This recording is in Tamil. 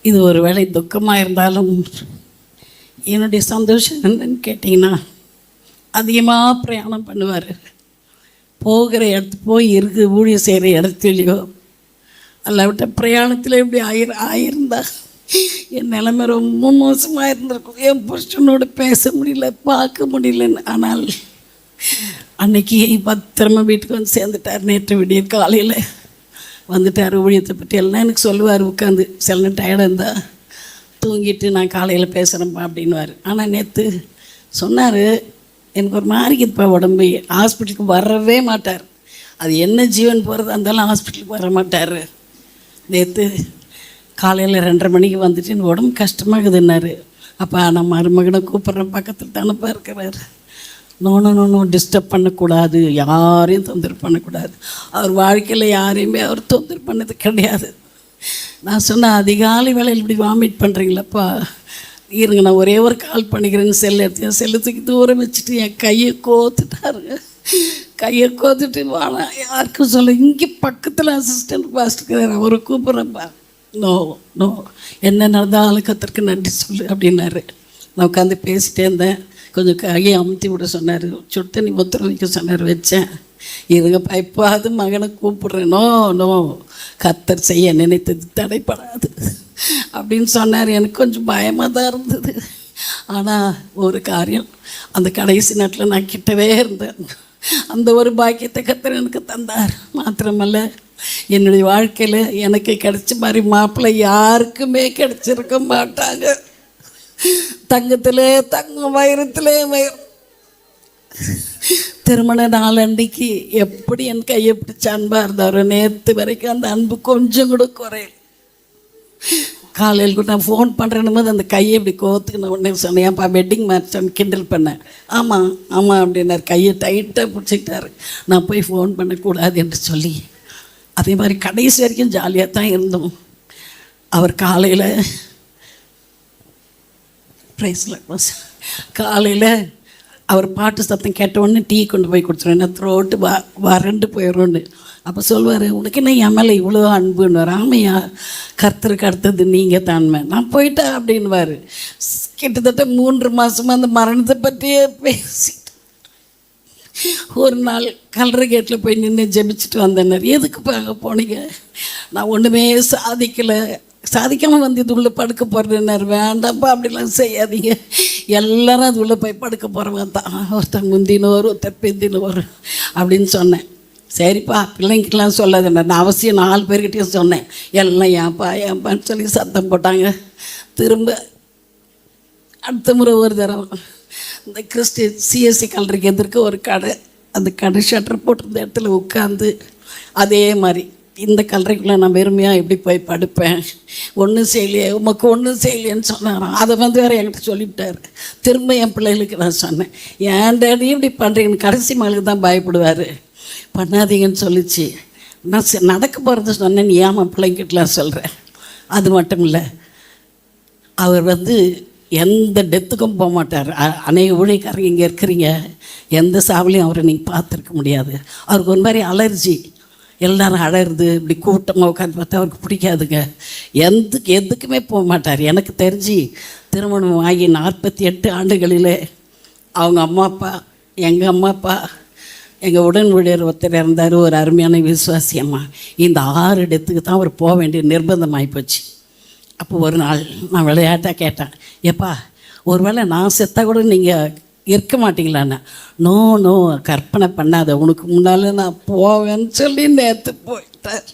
இது ஒரு வேளை துக்கமாக இருந்தாலும் என்னுடைய சந்தோஷம் என்னன்னு கேட்டிங்கன்னா, அதிகமாக பிரயாணம் பண்ணுவார். போகிற இடத்துக்கு போய் ஊழியம் செய்கிற இடத்துலையோ அல்லாவிட்ட பிரயாணத்தில் எப்படி ஆயிருந்தா என் நிலைமை ரொம்ப மோசமாக இருந்திருக்கும். என் புருஷனோடு பேச முடியல, பார்க்க முடியலன்னு. ஆனால் அன்னைக்கு பத்திரமா வீட்டுக்கு வந்து சேர்ந்துட்டார். நேற்று விடிய காலையில் வந்துட்டார். ஊழியத்தை பற்றி எல்லாம் எனக்கு சொல்லுவார். உட்காந்து சில நேரம் டயர்டாக இருந்தால் தூங்கிட்டு நான் காலையில் பேசுகிறேன்ப்பா அப்படின்வார். ஆனால் நேற்று சொன்னார், எனக்கு ஒரு மாதிரி இப்போ உடம்பு. ஹாஸ்பிட்டலுக்கு வரவே மாட்டார். அது என்ன ஜீவன் போகிறதா இருந்தாலும் ஹாஸ்பிட்டலுக்கு வர மாட்டார். நேற்று காலையில் 2:30 மணிக்கு வந்துட்டு எனக்கு உடம்பு கஷ்டமாகுதுன்னாரு. அப்போ நான் மருமகனை கூப்பிட்றேன், பக்கத்தில் தானப்பா இருக்கிறார். நோ டிஸ்டர்ப் பண்ணக்கூடாது, யாரையும் தொந்தரவு பண்ணக்கூடாது. அவர் வாழ்க்கையில் யாரையுமே அவர் தொந்தரவு பண்ணது கிடையாது. நான் சொன்னேன், அதிகாலை வேளையில் இப்படி வாமிட் பண்ணுறீங்களப்பா, இருங்க நான் ஒரே ஒரு கால் பண்ணிக்கிறேன்னு செல்லத்துக்கு தூரம் வச்சுட்டு என் கையை கோத்துட்டாருங்க. கையை கோத்துட்டு வானா யாருக்கும் சொல்ல, இங்கே பக்கத்தில் அசிஸ்டன்ட் பாஸ்டர் அவரை கூப்பிட்றேன்ப்பா. நோ என்ன நடந்தாலும் கர்த்தருக்கு நன்றி சொல்லு அப்படின்னாரு. நான் உட்காந்து பேசிகிட்டே இருந்தேன். கொஞ்சம் கையை அமுத்தி விட சொன்னார். சுடு தண்ணி ஒத்துற வைக்க சொன்னார். வச்சேன். இதுங்கப்பா இப்போது மகனை கூப்பிட்றேன். நோ கர்த்தர் செய்ய நினைத்தது தடைப்படாது அப்படின்னு சொன்னார். எனக்கு கொஞ்சம் பயமாக தான் இருந்தது. ஆனால் ஒரு காரியம், அந்த கடைசி நாட்டில் நான் கிட்டவே இருந்தேன். அந்த ஒரு பாக்கியத்தை கர்த்தர் எனக்கு தந்தார். மாத்திரமல்ல, என்னுடைய வாழ்க்கையில் எனக்கு கிடைச்ச மாதிரி மாப்பிள்ளை யாருக்குமே கிடைச்சிருக்க மாட்டாங்க. தங்கத்திலே தங்கம், வைரத்திலே வைரம். திருமண நாள் அன்றைக்கு எப்படி என் கையை பிடிச்ச அன்பாக இருந்தாரோ, நேற்று வரைக்கும் அந்த அன்பு கொஞ்சம் கூட குறையல. காலையில் கூட நான் ஃபோன் பண்ணுறேன்னு போது அந்த கையை இப்படி கோத்துக்கு நான் உடனே சொன்னேன், ஏன்ப்பா வெட்டிங் மேட்ச்சான்னு கிண்டல் பண்ணேன். ஆமாம் அப்படின்னாரு. கையை டைட்டாக பிடிச்சிக்கிட்டாரு. நான் போய் ஃபோன் பண்ணக்கூடாது என்று சொல்லி அதே மாதிரி கடைசி வரைக்கும் ஜாலியாக தான் இருந்தோம். அவர் காலையில் அவர் பாட்டு சத்தம் கேட்ட உடனே டீ கொண்டு போய் கொடுத்துருவேன். நான் த்ரோட்டு வறண்டு போயிடும்னு. அப்போ சொல்லுவார், உனக்கு என்ன என் மேலே இவ்வளோ அன்புன்னு. ராமையா, கர்த்தருக்கு அடுத்தது நீங்கள் தான்மே, நான் போயிட்டேன் அப்படின்வார். கிட்டத்தட்ட 3 மாதமாக அந்த மரணத்தை பற்றியே பேசிட்டு ஒரு நாள் கல்லறை கேட்டில் போய் நின்று ஜெபிச்சுட்டு வந்தேன்னார். எதுக்கு அங்கே போனீங்க? நான் ஒன்றுமே சாதிக்காமல் வந்து இது உள்ளே படுக்க போகிறேன்னாரு. வேண்டாம்ப்பா, அப்படிலாம் செய்யாதீங்க, எல்லோரும் அது உள்ளே போய் படுக்க போகிறவங்க தான். ஒருத்தர் முந்தினோர், ஒருத்தர் பிந்தினோர் அப்படின்னு சொன்னேன். சரிப்பா, பிள்ளைங்கிட்டலாம் சொல்லாதுண்ணா. நான் அவசியம் 4 பேர்கிட்டையும் சொன்னேன். எல்லாம் ஏன்ப்பான்னு சொல்லி சத்தம் போட்டாங்க. திரும்ப அடுத்த முறை ஒரு தடவை இந்த சிஎஸ்சி கல்லறைக்கு எதிர்க்க ஒரு கடை, அந்த கடை ஷட்டர் போட்டிருந்த இடத்துல உட்காந்து அதே மாதிரி இந்த கல்லறைக்குள்ளே நான் வெறுமையாக எப்படி போய் படுப்பேன், ஒன்றும் செய்யலையே, உமக்கு ஒன்றும் செய்யலையேன்னு சொன்னாராம். அதை வந்து வேறு என்கிட்ட சொல்லிவிட்டார். திரும்ப என் பிள்ளைகளுக்கு நான் சொன்னேன், ஏன் டேடி இப்படி பண்ணுறீங்கன்னு. கடைசி மகளுக்கு தான் பயப்படுவார். பண்ணாதீங்கன்னு சொல்லிச்சு. நான் நடக்க போகிறத சொன்னேன், ஏன் பிள்ளைங்கிட்டலாம் சொல்கிறேன். அது மட்டும் இல்லை, அவர் வந்து எந்த டெத்துக்கும் போக மாட்டார். அநேக ஊழியக்காரங்க இங்கே இருக்கிறீங்க, எந்த சாவலையும் அவரை நீங்கள் பார்த்துருக்க முடியாது. அவருக்கு ஒரு மாதிரி அலர்ஜி. எல்லோரும் அழகுது, இப்படி கூட்டமாக உட்காந்து பார்த்தா அவருக்கு பிடிக்காதுங்க. எதுக்குமே போக மாட்டார். எனக்கு தெரிஞ்சு திருமணம் ஆகி 48 ஆண்டுகளில் அவங்க அம்மா அப்பா, எங்கள் அம்மா அப்பா, எங்கள் உடன் ஊழியர் ஒருத்தர் இருந்தார், ஒரு அருமையான விசுவாசி அம்மா. இந்த 6 இடத்துக்கு தான் அவர் போக வேண்டிய நிர்பந்தம் ஆகிப்போச்சு. அப்போ ஒரு நாள் நான் விளையாட்டாக கேட்டேன், எப்பா ஒருவேளை நான் செத்தா கூட நீங்கள் இருக்க மாட்டீங்களாண்ணா. நோ கற்பனை பண்ணாத, உனக்கு முன்னால் நான் போவேன்னு சொல்லி நேற்று போயிட்டேன்.